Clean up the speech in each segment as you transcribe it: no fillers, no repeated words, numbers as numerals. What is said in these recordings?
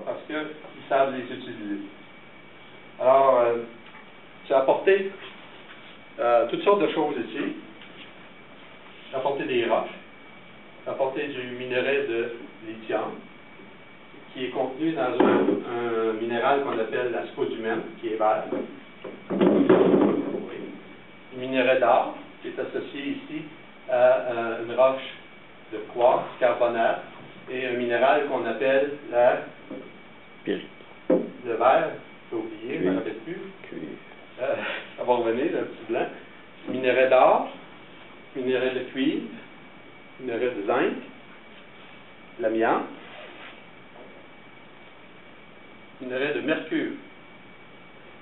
parce qu'ils savent les utiliser. Alors, j'ai apporté toutes sortes de choses ici. J'ai apporté des roches. J'ai apporté du minerai de lithium, qui est contenu dans un minéral qu'on appelle la spodumène, qui est vert. Oui. Du minerai d'or, qui est associé ici à une roche de quartz carbonaire et un minéral qu'on appelle le verre, j'ai oublié, je ne me rappelle plus. Ça va revenir, le petit blanc. Minerai d'or, minerai de cuivre, minerai de zinc, l'amiante, minerai de mercure.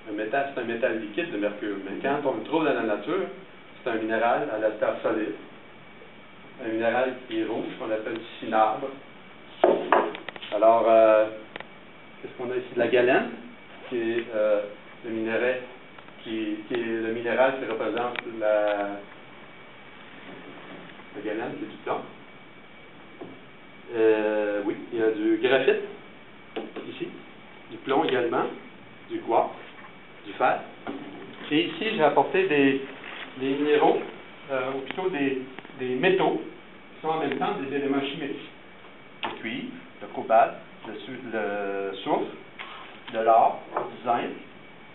C'est un métal liquide de mercure, mais quand on le trouve dans la nature, c'est un minéral à la terre solide. Un minéral qui est rouge, qu'on appelle du cinabre. Alors, qu'est-ce qu'on a ici? De la galène, qui est le minerai, qui est le minéral qui représente la galène, c'est du plomb. Oui, il y a du graphite, ici, du plomb également, du quartz, du fer. Et ici, j'ai apporté des minéraux, ou plutôt des métaux, qui sont en même temps des éléments chimiques. Le cuivre, le cobalt, le soufre, de l'or, du zinc,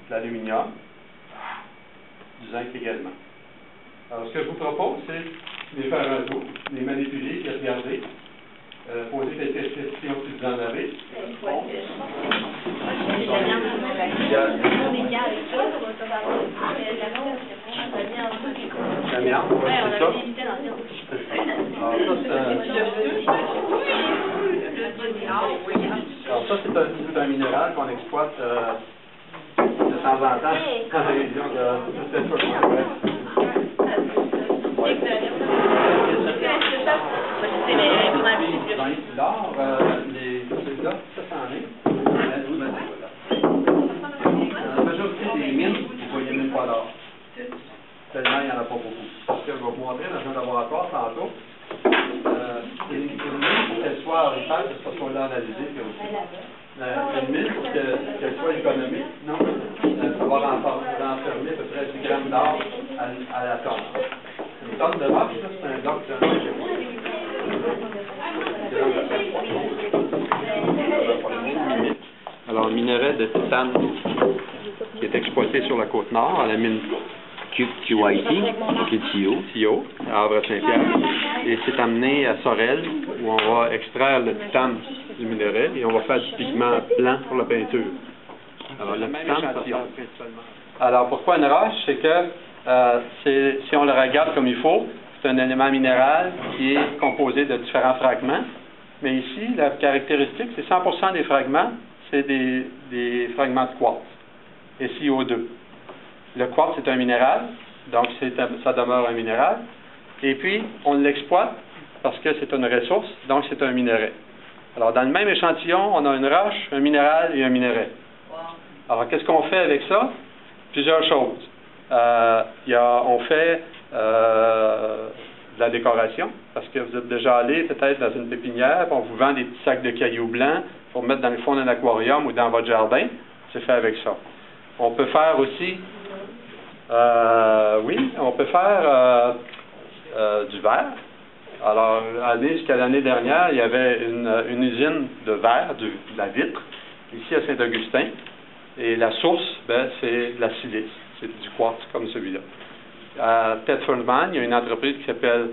de l'aluminium, du zinc également. Alors, ce que je vous propose, c'est de les faire un tour, de les manipuler, de les regarder, poser quelques questions si vous en avez. L'amiante, oui, c'est ça. Alors ça, c'est un minéral qu'on exploite de temps en temps dans la région de l'or, ça s'en est. On a déjà aussi des mines, vous voyez même pas l'or. Tellement il n'y en a pas beaucoup. Parce que je vais vous montrer dans un laboratoire tantôt. Une mine, pour qu'elle soit rentable, c'est parce qu'on l'a analysé. Une mine, pour qu'elle soit économique, non, ça va renfermer à peu près 10 grammes d'or à la tonne. Une tonne de roche, c'est un bloc de Alors, le minerai de titane qui est exploité sur la côte nord, à la mine TIO, à Havre-Saint-Pierre, et c'est amené à Sorel, où on va extraire le titane du minerai et on va faire du pigment blanc pour la peinture. Alors, le titane, alors, pourquoi une roche? C'est que si on le regarde comme il faut, c'est un élément minéral qui est composé de différents fragments. Mais ici, la caractéristique, c'est 100% des fragments, c'est des fragments de quartz, SiO2. Le quartz, c'est un minéral, donc ça demeure un minéral. Et puis, on l'exploite parce que c'est une ressource, donc c'est un minerai. Alors, dans le même échantillon, on a une roche, un minéral et un minerai. Alors, qu'est-ce qu'on fait avec ça? Plusieurs choses. On fait de la décoration, parce que vous êtes déjà allé peut-être dans une pépinière, on vous vend des petits sacs de cailloux blancs pour mettre dans le fond d'un aquarium ou dans votre jardin. C'est fait avec ça. On peut faire aussi, on peut faire du verre. Alors, jusqu'à l'année dernière, il y avait une usine de verre, de la vitre, ici à Saint-Augustin. Et la source, c'est de la silice. C'est du quartz comme celui-là. À Thetford-Man, il y a une entreprise qui s'appelle,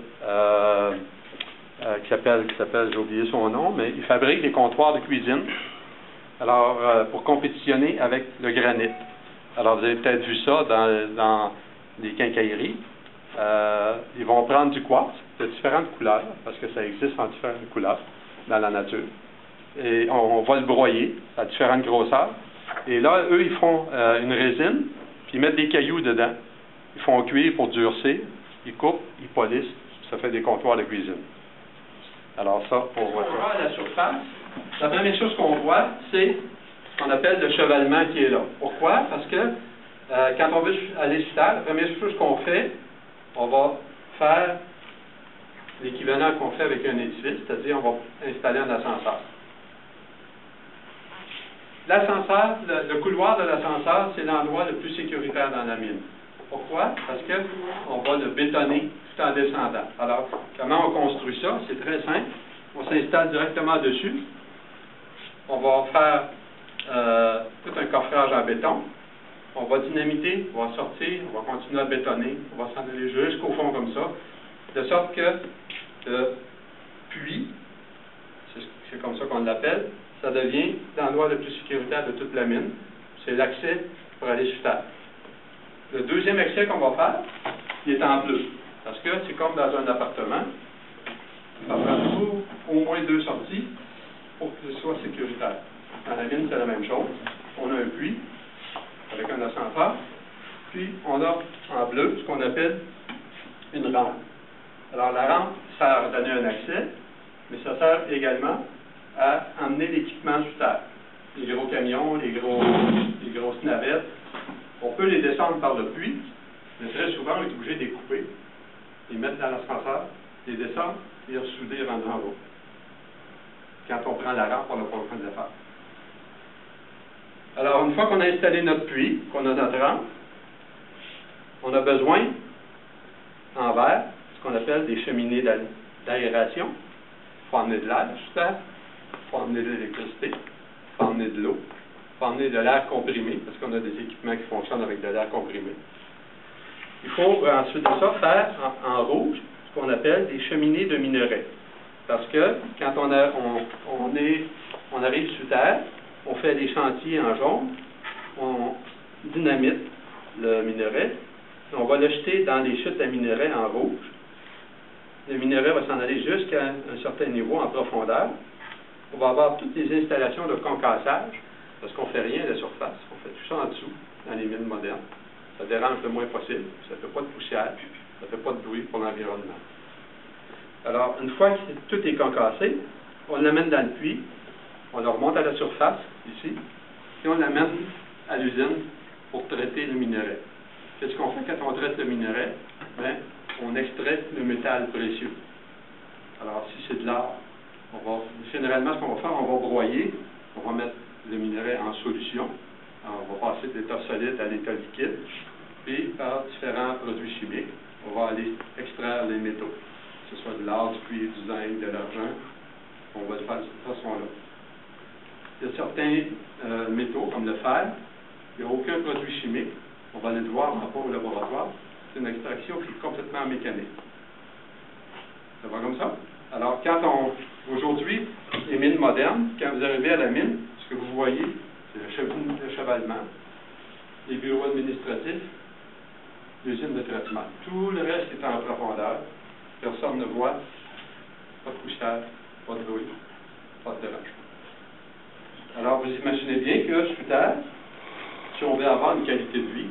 j'ai oublié son nom, mais il fabrique des comptoirs de cuisine. Alors, pour compétitionner avec le granit. Alors, vous avez peut-être vu ça dans les quincailleries. Ils vont prendre du quartz de différentes couleurs, parce que ça existe en différentes couleurs dans la nature. Et on va le broyer à différentes grosseurs. Et là, eux, ils font une résine, puis ils mettent des cailloux dedans. Ils font cuire pour durcir, ils coupent, ils polissent, ça fait des comptoirs de cuisine. Alors ça, pour voir ça. À la surface, la première chose qu'on voit, c'est ce qu'on appelle le chevalement qui est là. Pourquoi? Parce que quand on veut aller sur Terre, la première chose qu'on fait, on va faire l'équivalent qu'on fait avec un édifice, c'est-à-dire on va installer un ascenseur. L'ascenseur, le couloir de l'ascenseur, c'est l'endroit le plus sécuritaire dans la mine. Pourquoi? Parce qu'on va le bétonner tout en descendant. Alors, comment on construit ça? C'est très simple. On s'installe directement dessus. On va faire tout un coffrage en béton. On va dynamiter, on va sortir, on va continuer à bétonner, on va s'en aller jusqu'au fond comme ça, de sorte que le puits, c'est comme ça qu'on l'appelle, ça devient l'endroit le plus sécuritaire de toute la mine. C'est l'accès pour aller sur terre. Le deuxième accès qu'on va faire, il est en bleu. Parce que c'est comme dans un appartement. Ça prend toujours au moins 2 sorties pour que ce soit sécuritaire. Dans la mine, c'est la même chose. On a un puits avec un ascenseur. Puis, on a en bleu ce qu'on appelle une rampe. Alors, la rampe sert à donner un accès, mais ça sert également à emmener l'équipement sur terre. Les gros camions, les grosses navettes, on peut les descendre par le puits, mais très souvent, on est obligé de les couper, les mettre dans l'ascenseur, les descendre et les ressouder en haut. Quand on prend la rampe, on n'a pas le temps de le faire. Alors, une fois qu'on a installé notre puits, qu'on a notre rampe, on a besoin, en verre, ce qu'on appelle des cheminées d'aération. Il faut emmener de l'air sur terre, il faut emmener de l'électricité, il faut emmener de l'eau, il faut emmener de l'air comprimé, parce qu'on a des équipements qui fonctionnent avec de l'air comprimé. Il faut ensuite de ça faire en rouge ce qu'on appelle des cheminées de minerais. Parce que quand on arrive sur terre, on fait des chantiers en jaune, on dynamite le minerai, on va le jeter dans les chutes à minerais en rouge. Le minerai va s'en aller jusqu'à un certain niveau en profondeur. On va avoir toutes les installations de concassage, parce qu'on ne fait rien à la surface, on fait tout ça en dessous, dans les mines modernes. Ça dérange le moins possible, ça ne fait pas de poussière, ça ne fait pas de bruit pour l'environnement. Alors, une fois que tout est concassé, on l'amène dans le puits, on le remonte à la surface, ici, et on l'amène à l'usine pour traiter le minerai. Qu'est-ce qu'on fait quand on traite le minerai? Bien, on extrait le métal précieux. Alors, si c'est de l'or, généralement, ce qu'on va faire, on va broyer, on va mettre le minerai en solution, alors, on va passer de l'état solide à l'état liquide, et par différents produits chimiques, on va aller extraire les métaux, que ce soit de l'or, du cuivre, du zinc, de l'argent, on va le faire de cette façon-là. Il y a certains métaux, comme le fer, il n'y a aucun produit chimique. On va aller le voir en au laboratoire. C'est une extraction qui est complètement mécanique. Ça va comme ça? Alors, aujourd'hui, les mines modernes, quand vous arrivez à la mine, ce que vous voyez, c'est le chevalement, les bureaux administratifs, l'usine de traitement. Tout le reste est en profondeur. Personne ne voit. Pas de poussière, pas de bruit, pas de dérangement. Alors, vous imaginez bien que sur terre, si on veut avoir une qualité de vie,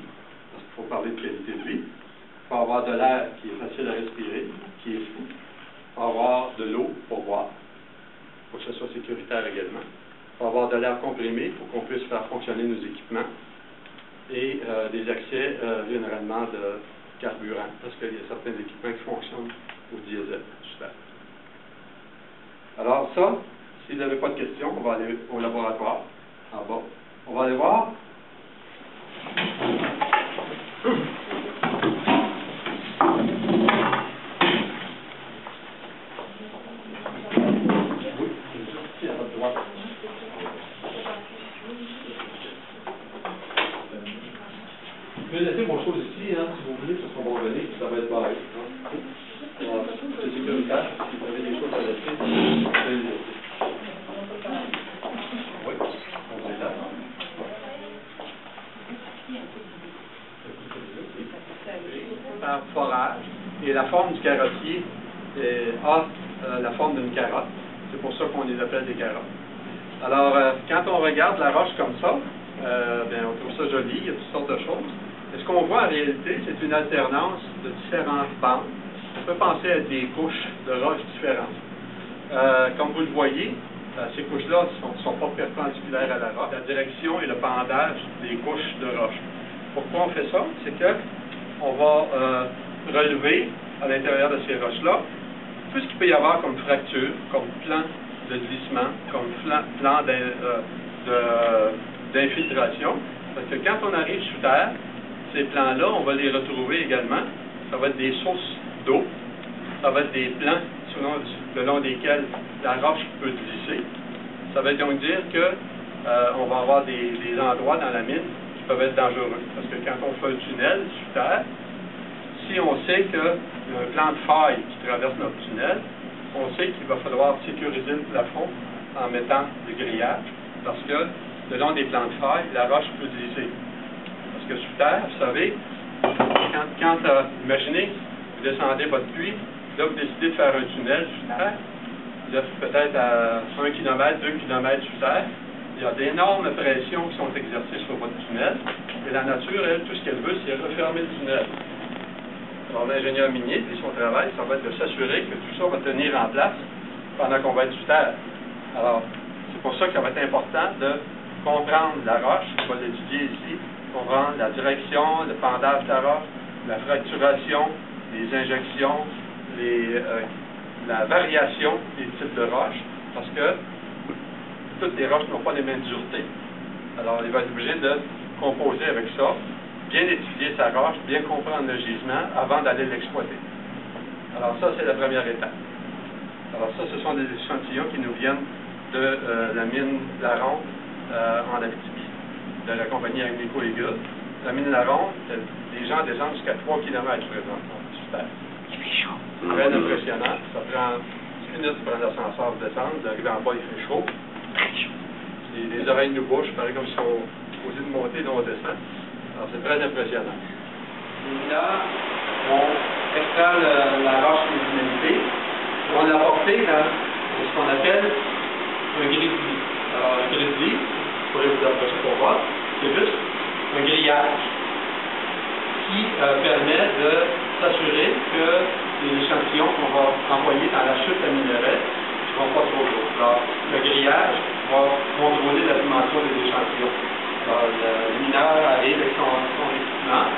parce qu'il faut parler de qualité de vie, il faut avoir de l'air qui est facile à respirer, qui est fou. Il faut avoir de l'eau pour boire. Il faut que ce soit sécuritaire également. Il faut avoir de l'air comprimé pour qu'on puisse faire fonctionner nos équipements. Et des accès, généralement, de carburant, parce qu'il y a certains équipements qui fonctionnent au diesel sur terre. Alors, ça, si vous n'avez pas de questions, on va aller au laboratoire, en bas. On va aller voir. Oui, ici à votre droite. Vous pouvez laisser vos choses ici, hein, si vous voulez, parce qu'on va revenir, ça va être pareil. C'est sécuritaire. Si vous avez des choses à laisser, vous pouvez les laisser. Oui, on est là. Par forage, et la forme du carottier a la forme d'une carotte. C'est pour ça qu'on les appelle des carottes. Alors, quand on regarde la roche comme ça, bien, on trouve ça joli, il y a toutes sortes de choses. Et ce qu'on voit en réalité, c'est une alternance de différentes bandes. On peut penser à des couches de roches différentes. Comme vous le voyez, ces couches-là ne sont pas perpendiculaires à la roche. La direction et le pendage des couches de roche. Pourquoi on fait ça? C'est que on va relever à l'intérieur de ces roches-là tout ce qu'il peut y avoir comme fracture, comme plan de glissement, comme plan d'infiltration, parce que quand on arrive sous terre, ces plans-là, on va les retrouver également. Ça va être des sources d'eau, ça va être des plans le long desquels la roche peut glisser. Ça veut donc dire que on va avoir des endroits dans la mine qui peuvent être dangereux. Parce que quand on fait un tunnel sous terre, si on sait qu'il y a un plan de faille qui traverse notre tunnel, on sait qu'il va falloir sécuriser le plafond en mettant des grillages, parce que le long des plans de faille, la roche peut glisser. Parce que sous terre, vous savez, quand imaginez, vous descendez votre puits, là vous décidez de faire un tunnel sous terre, vous êtes peut-être à 1 km, 2 km sous terre, il y a d'énormes pressions qui sont exercées sur votre tunnel, et la nature, elle, tout ce qu'elle veut, c'est refermer le tunnel. Alors l'ingénieur minier, puis son travail, ça va être de s'assurer que tout ça va tenir en place pendant qu'on va être sous terre. Alors, c'est pour ça qu'il va être important de comprendre la roche, on va l'étudier ici, comprendre la direction, le pendage de la roche, la fracturation, les injections, la variation des types de roches, parce que toutes les roches n'ont pas les mêmes duretés. Alors, il va être obligé de composer avec ça, bien étudier sa roche, bien comprendre le gisement avant d'aller l'exploiter. Alors ça, c'est la première étape. Alors ça, ce sont des échantillons qui nous viennent de la mine La Ronde en Abitibi, de la compagnie Agnico Eagle. La mine La Ronde, les gens descendent jusqu'à 3 km présentement sur terre. Très impressionnant. Ça prend 10 minutes pour prendre l'ascenseur pour descendre. Vous arrivez en bas, il fait chaud. Les oreilles nous bouchent, pareil comme si on posait de monter, là on descend. Alors c'est très impressionnant. Les mineurs vont extraire la roche des humanités, vont l'apporter dans ce qu'on appelle un grizzly. Alors un grizzly, vous pourrez vous approcher pour voir, c'est juste un grillage qui permet de s'assurer que les échantillons qu'on va envoyer dans la chute à minerai ne vont pas trop lourds. Alors le grillage va contrôler la dimension des échantillons. Alors, le mineur arrive avec son équipement,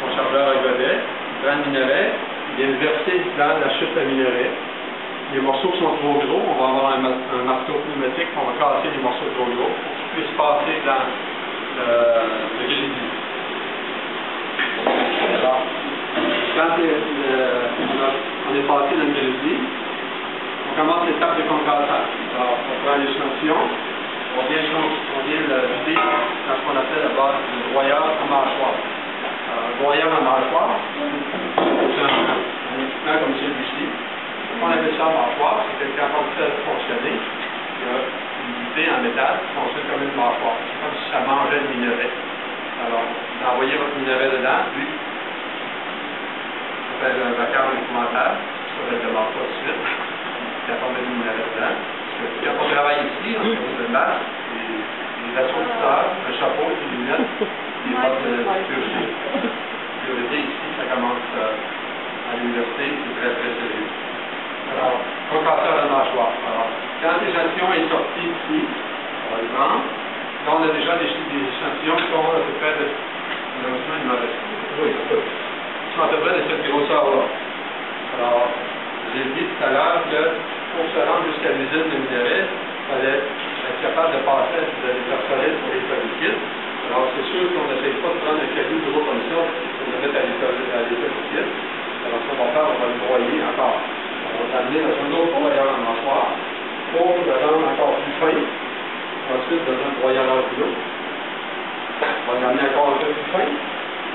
son chargeur à godet, il prend le minerai, il vient le verser dans la chute à minerai. Les morceaux qui sont trop gros, on va avoir un marteau pneumatique, on va casser les morceaux trop gros pour qu'ils puissent passer dans le grizzly. Alors, quand on est passé dans le grizzly, on commence l'étape de concassage. Alors, on prend l'échantillon. On vient le vider dans ce qu'on appelle la base du broyeur en mâchoire. Un broyeur en mâchoire, c'est un équipement comme celui-ci. On appelle ça en mâchoire, c'est que quand on le fait fonctionner, il y a une unité en métal qui fonctionne comme une mâchoire. C'est comme si ça mangeait le minerai. Alors, vous envoyez votre minerai dedans, lui, ça fait un vacarme élémentaire, ça va être de mort tout de suite, quand on met le minerai dedans. Quand on travaille ici, on se démarre, les assourdisseurs, le chapeau, les lunettes, les bottes de sécurité. Sécurité ici, ça commence à l'université, c'est très très sérieux. Alors, concasseur de mâchoire. Alors, quand l'échantillon est sorti ici, on va le prendre. Là, on a déjà des échantillons qui sont à peu près de. Malheureusement, il m'en reste. Oui, qui sont à peu près de cette grosseur-là. Alors, j'ai dit tout à l'heure que pour se rendre jusqu'à l'usine de minerai, il fallait être capable de passer des terres solides pour les sols liquides. Alors, c'est sûr qu'on n'essaye pas de prendre un caillou gros comme ça pour le mettre à l'état liquide. Alors, ce qu'on va faire, on va le broyer encore. On va l'amener dans un autre broyeur en mâchoire pour le rendre encore plus fin. Ensuite, dans un broyeur en rouleau. On va l'amener encore un peu plus fin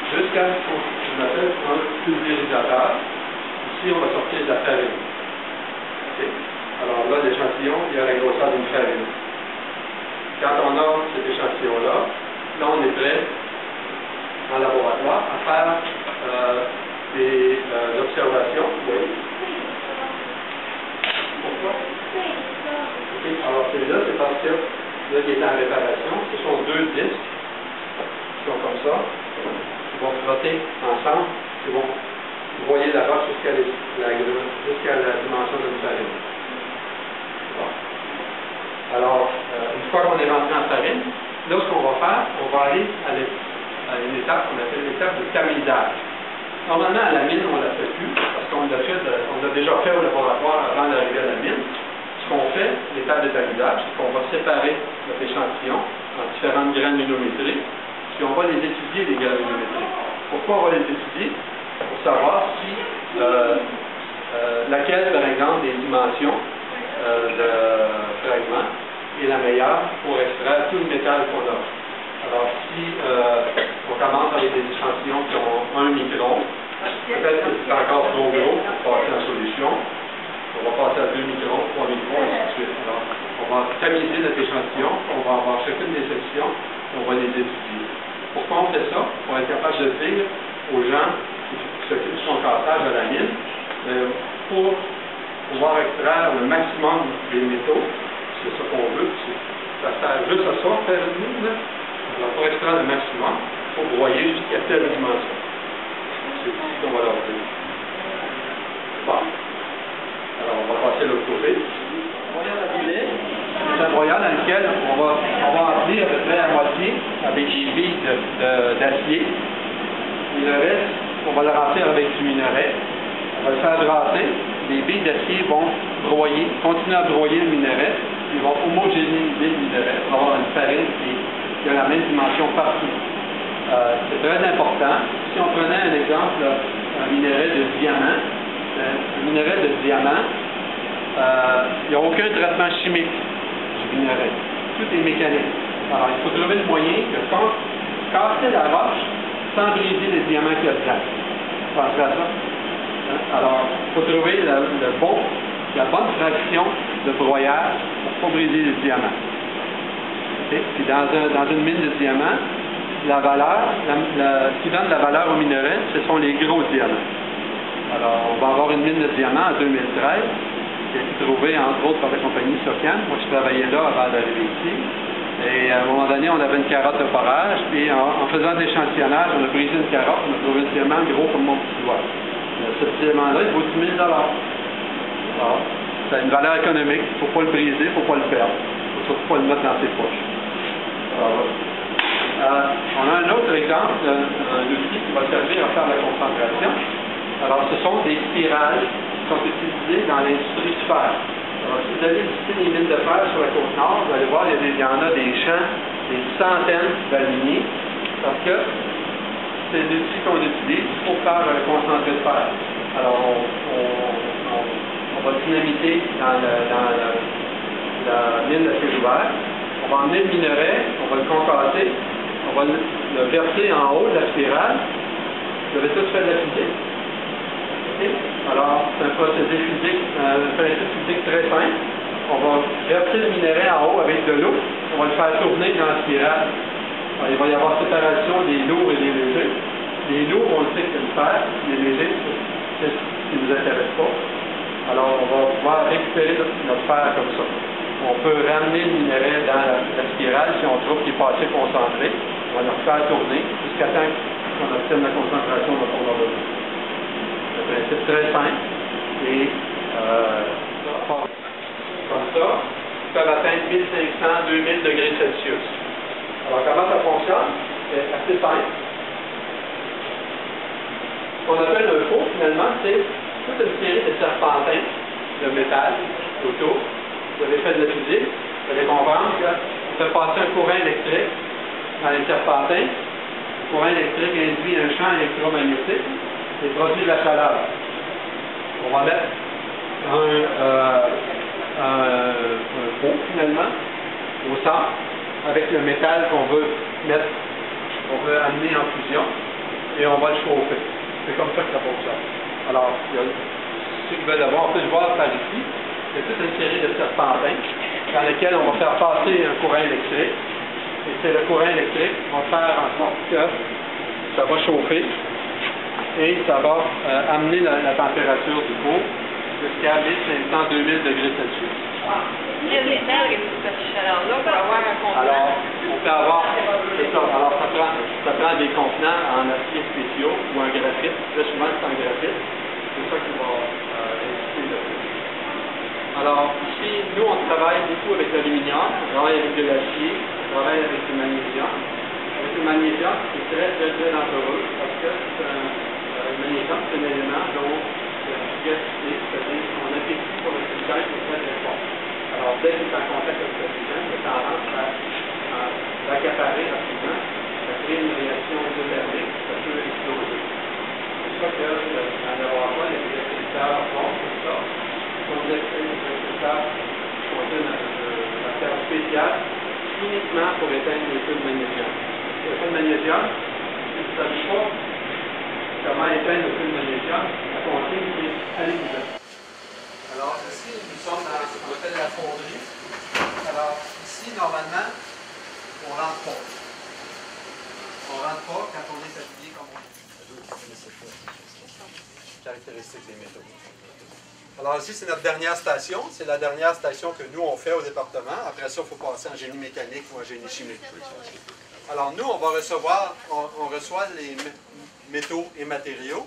jusqu'à ce qu'on appelle un pulvérisateur. Ici, on va sortir de la farine. Okay. Alors là, l'échantillon, il y a la grosseur d'une farine. Quand on a cet échantillon-là, là, on est prêt en laboratoire à faire des observations. Oui. Pourquoi? Okay. Alors, celui-là, c'est parce que là, il est en réparation. Ce sont deux disques qui sont comme ça, qui vont frotter ensemble, qui vont broyer la roche jusqu'à la dimension d'une farine. Bon. Alors, une fois qu'on est rentré en farine, là, ce qu'on va faire, on va aller à une étape qu'on appelle l'étape de tamisage. Normalement, à la mine, on ne la fait plus, parce qu'on l'a déjà fait au laboratoire avant d'arriver à la mine. Ce Ce qu'on fait, l'étape d'étalonnage, c'est qu'on va séparer notre échantillon en différentes granulométries, puis on va les étudier, les granulométries. Pourquoi on va les étudier? Pour savoir si laquelle, par exemple, des dimensions de fragments est la meilleure pour extraire tout le métal qu'on a. Alors, si on commence avec des échantillons qui ont 1 micron, peut-être que c'est encore trop gros pour passer en solution. On va passer à 2 microns, 3 microns, et ainsi de suite. Alors, on va tamiser notre échantillon, on va avoir chacune des sections, et on va les étudier. Pourquoi on fait ça? Pour être capable de dire aux gens qui s'occupent de son cassage à la mine, pour pouvoir extraire le maximum des métaux, c'est ça qu'on veut, ça sert juste à ça, faire une mine. Alors, pour extraire le maximum, il faut broyer jusqu'à telle dimension. C'est ce qu'on va leur dire. Bon. Alors, on va passer à l'autre côté. C'est un broyeur dans lequel on va remplir à peu près à moitié avec des billes d'acier. Et le reste, on va le remplir avec du minerai. On va le faire brasser. Les billes d'acier vont broyer, continuer à broyer le minerai. Ils vont homogénéiser le minerai pour avoir une farine qui a la même dimension partout. C'est très important. Si on prenait un exemple, un minerai de diamant, le minerai de diamant, il n'y a aucun traitement chimique du minerai. Tout est mécanique. Alors, il faut trouver le moyen de casser la roche sans briser les diamants qu'il y a dedans. Pensez à ça. Alors, il faut trouver la bonne fraction de broyage pour ne pas briser les diamants. Okay? Puis dans une mine de diamants, la valeur, ce qui donne la valeur au minerai, ce sont les gros diamants. Alors, on va avoir une mine de diamants en 2013, qui a été trouvée entre autres par la compagnie Socan. Moi, je travaillais là avant d'arriver ici. Et à un moment donné, on avait une carotte de forage, puis en faisant de l'échantillonnage, on a brisé une carotte, on a trouvé un diamant gros comme mon petit doigt. Ce diamant-là, il vaut 10 000 $. Alors, c'est une valeur économique, il ne faut pas le briser, il ne faut pas le perdre. Il ne faut surtout pas le mettre dans ses poches. Alors, on a un autre exemple d'un outil qui va servir à faire la concentration. Alors, ce sont des spirales qui sont utilisées dans l'industrie du fer. Alors, si vous allez visiter les mines de fer sur la côte nord, vous allez voir, il y en a des champs, des centaines d'alignés, parce que c'est l'outil qu'on utilise pour faire un concentré de fer. Alors, on va dynamiter dans la mine de ciel ouvert, on va emmener le minerai, on va le concasser, on va le verser en haut de la spirale. Vous avez tous fait de la physique. Okay? Alors, c'est un procédé physique, un principe physique très simple. On va verser le minerai en haut avec de l'eau, on va le faire tourner dans la spirale. Alors, il va y avoir séparation des lourds et des légers. Les lourds, on le sait que c'est le fer, les légers, c'est ce qui ne nous intéresse pas. Alors, on va pouvoir récupérer notre fer comme ça. On peut ramener le minerai dans la spirale si on trouve qu'il est pas assez concentré. On va le faire tourner jusqu'à temps qu'on obtienne la concentration dont on a besoin. C'est un principe très simple. Et comme ça, ils peuvent atteindre 1500, 2000 degrés Celsius. Alors, comment ça fonctionne? C'est assez simple. Ce qu'on appelle un four, finalement, c'est toute une série de serpentins de métal autour. Vous avez fait de la physique, vous allez comprendre qu'on fait passer un courant électrique dans les serpentins. Le courant électrique induit un champ électromagnétique et produit de la chaleur. On va mettre un pot, finalement, au centre, avec le métal qu'on veut amener en fusion, et on va le chauffer. C'est comme ça que ça fonctionne. Alors, ceux qui veulent avoir, on peut le voir par ici. C'est toute une série de serpentins dans lesquels on va faire passer un courant électrique. Et c'est le courant électrique qui va faire en sorte que ça va chauffer et ça va amener la température du four jusqu'à 1500-2000 degrés Celsius. Le métal avec cette chaleur-là pour avoir un contenant. Alors, on peut avoir, c'est ça. Alors, ça prend des contenants en acier spéciaux ou en graphite. Très souvent, c'est en graphite. C'est ça qui va résister le plus. Alors, ici, nous, on travaille beaucoup avec l'aluminium, on travaille avec de l'acier, on travaille avec du magnésium. Avec le magnésium, c'est très, très, très dangereux parce que le magnésium, c'est un élément dont l'efficacité, c'est-à-dire son appétit pour le cristal, est très, très fort. Alors, dès qu'il est en contact avec l'oxygène, il a tendance à l'accaparer rapidement, à créer une réaction endothermique, ça peut exploser. C'est pour ça que dans le laboratoire, les extracteurs font comme ça. Comme les extracteurs contiennent une matière spéciale uniquement pour éteindre les feux de magnésium. Les feux de magnésium, si vous ne savez pas comment éteindre le feu de magnésium, la consigne est allez-y. Alors ici, nous sommes dans ce qu'on appelle la fonderie. Alors ici, normalement, on ne rentre pas. On ne rentre pas quand on est habillé comme on est. Caractéristiques des métaux. Alors ici, c'est notre dernière station. C'est la dernière station que nous, on fait au département. Après ça, il faut passer en génie mécanique ou en génie chimique. Alors nous, on reçoit les métaux et matériaux.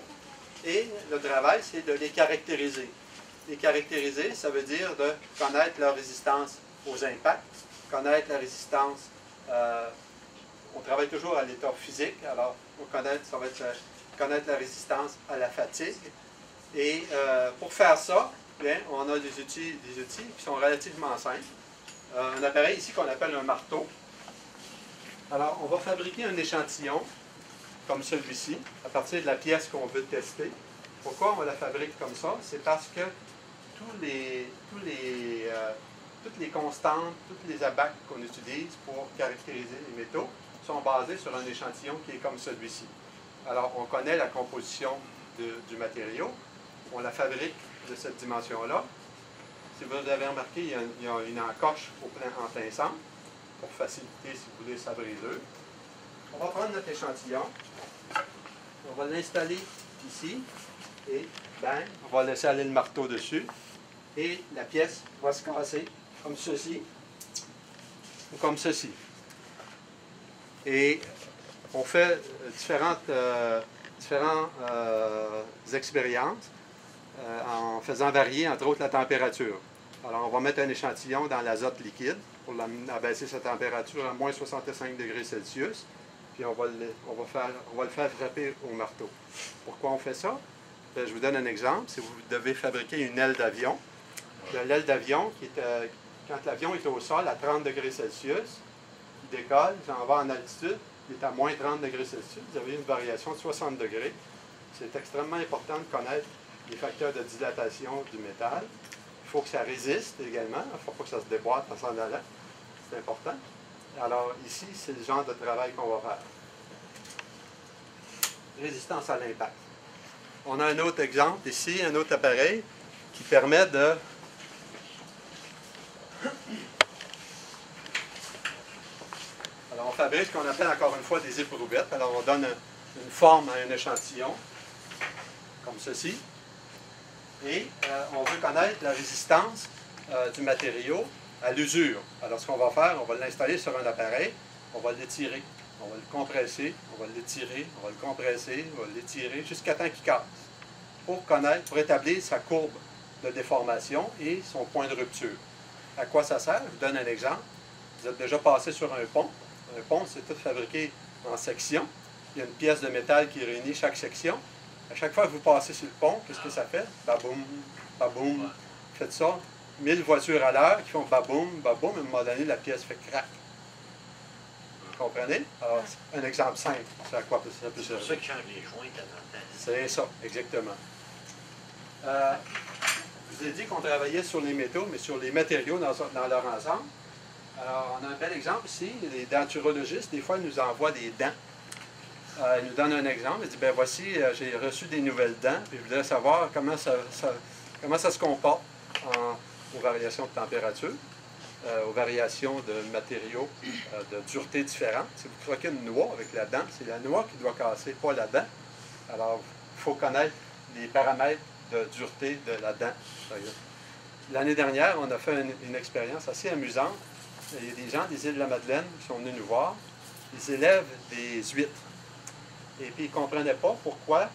Et le travail, c'est de les caractériser. Les caractériser, ça veut dire de connaître leur résistance aux impacts, connaître la résistance. On travaille toujours à l'état physique, alors ça va être connaître la résistance à la fatigue. Et pour faire ça, bien, on a des outils qui sont relativement simples. Un appareil ici qu'on appelle un marteau. Alors, on va fabriquer un échantillon comme celui-ci, à partir de la pièce qu'on veut tester. Pourquoi on la fabrique comme ça? C'est parce que toutes les constantes, toutes les abacs qu'on utilise pour caractériser les métaux sont basées sur un échantillon qui est comme celui-ci. Alors, on connaît la composition du matériau, on la fabrique de cette dimension-là. Si vous avez remarqué, il y a une encoche en plein centre, pour faciliter, si vous voulez, sa brisure. On va prendre notre échantillon, on va l'installer ici, et bang, on va laisser aller le marteau dessus, et la pièce va se casser comme ceci, ou comme ceci. Et on fait différentes expériences en faisant varier, entre autres, la température. Alors, on va mettre un échantillon dans l'azote liquide pour abaisser sa température à moins 65 degrés Celsius, puis on va le faire frapper au marteau. Pourquoi on fait ça? Bien, je vous donne un exemple. Si vous devez fabriquer une aile d'avion, l'aile d'avion, quand l'avion est au sol à 30 degrés Celsius, il décolle, il s'en va en altitude, il est à moins 30 degrés Celsius, vous avez une variation de 60 degrés. C'est extrêmement important de connaître les facteurs de dilatation du métal. Il faut que ça résiste également, il ne faut pas que ça se déboîte en s'en allant. C'est important. Alors ici, c'est le genre de travail qu'on va faire. Résistance à l'impact. On a un autre exemple ici, un autre appareil qui permet de... Alors on fabrique ce qu'on appelle encore une fois des éprouvettes. Alors on donne une forme à un échantillon, comme ceci. Et on veut connaître la résistance du matériau à l'usure. Alors ce qu'on va faire, on va l'installer sur un appareil, on va l'étirer, on va le compresser, on va l'étirer, on va le compresser, on va l'étirer jusqu'à temps qu'il casse, pour établir sa courbe de déformation et son point de rupture. À quoi ça sert? Je vous donne un exemple. Vous êtes déjà passé sur un pont. Un pont, c'est tout fabriqué en sections. Il y a une pièce de métal qui réunit chaque section. À chaque fois que vous passez sur le pont, qu'est-ce que ça fait? Baboum, baboum. Faites ça. 1000 voitures à l'heure qui font baboum, baboum. À un moment donné, la pièce fait crack. Vous comprenez? Alors, un exemple simple. C'est à quoi ça peut servir. C'est pour ça qu'ils changent les joints de temps en temps. C'est ça, exactement. Je vous ai dit qu'on travaillait sur les métaux, mais sur les matériaux dans leur ensemble. Alors, on a un bel exemple ici. Les denturologistes, des fois, ils nous envoient des dents. Ils nous donnent un exemple. Ils disent, ben voici, j'ai reçu des nouvelles dents, puis je voudrais savoir comment ça se comporte aux variations de température, aux variations de matériaux de dureté différentes. Si vous croquez une noix avec la dent, c'est la noix qui doit casser, pas la dent. Alors, il faut connaître les paramètres de dureté de la dent. L'année dernière, on a fait une expérience assez amusante. Il y a des gens des îles de la Madeleine qui sont venus nous voir. Ils élèvent des huîtres. Et puis, ils ne comprenaient pas pourquoi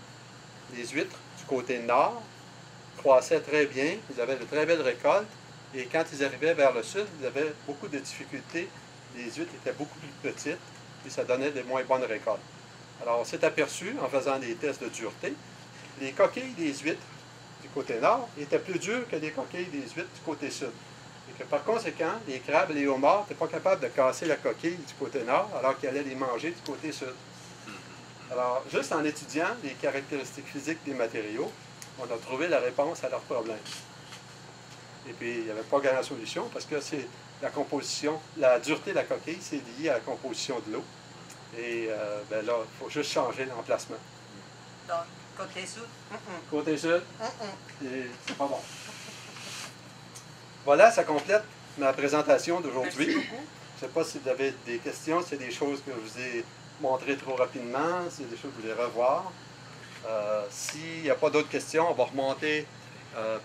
les huîtres du côté nord croissaient très bien. Ils avaient de très belles récoltes. Et quand ils arrivaient vers le sud, ils avaient beaucoup de difficultés. Les huîtres étaient beaucoup plus petites et ça donnait des moins bonnes récoltes. Alors, on s'est aperçu, en faisant des tests de dureté, les coquilles des huîtres du côté nord étaient plus dures que les coquilles des huîtres du côté sud. Et que par conséquent, les crabes et les homards n'étaient pas capables de casser la coquille du côté nord, alors qu'ils allaient les manger du côté sud. Alors, juste en étudiant les caractéristiques physiques des matériaux, on a trouvé la réponse à leur problème. Et puis, il n'y avait pas grande solution parce que c'est la composition, la dureté de la coquille, c'est lié à la composition de l'eau. Et ben là, il faut juste changer l'emplacement. Donc, côté sud? Côté sud, c'est pas bon. Voilà, ça complète ma présentation d'aujourd'hui. Je ne sais pas si vous avez des questions, si c'est des choses que je vous ai montrées trop rapidement, si c'est des choses que vous voulez revoir. S'il n'y a pas d'autres questions, on va remonter,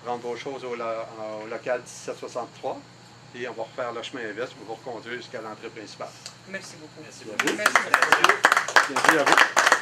prendre vos choses au local 1763 et on va refaire le chemin inverse pour vous reconduire jusqu'à l'entrée principale. Merci beaucoup. Merci beaucoup. Merci. Merci à vous.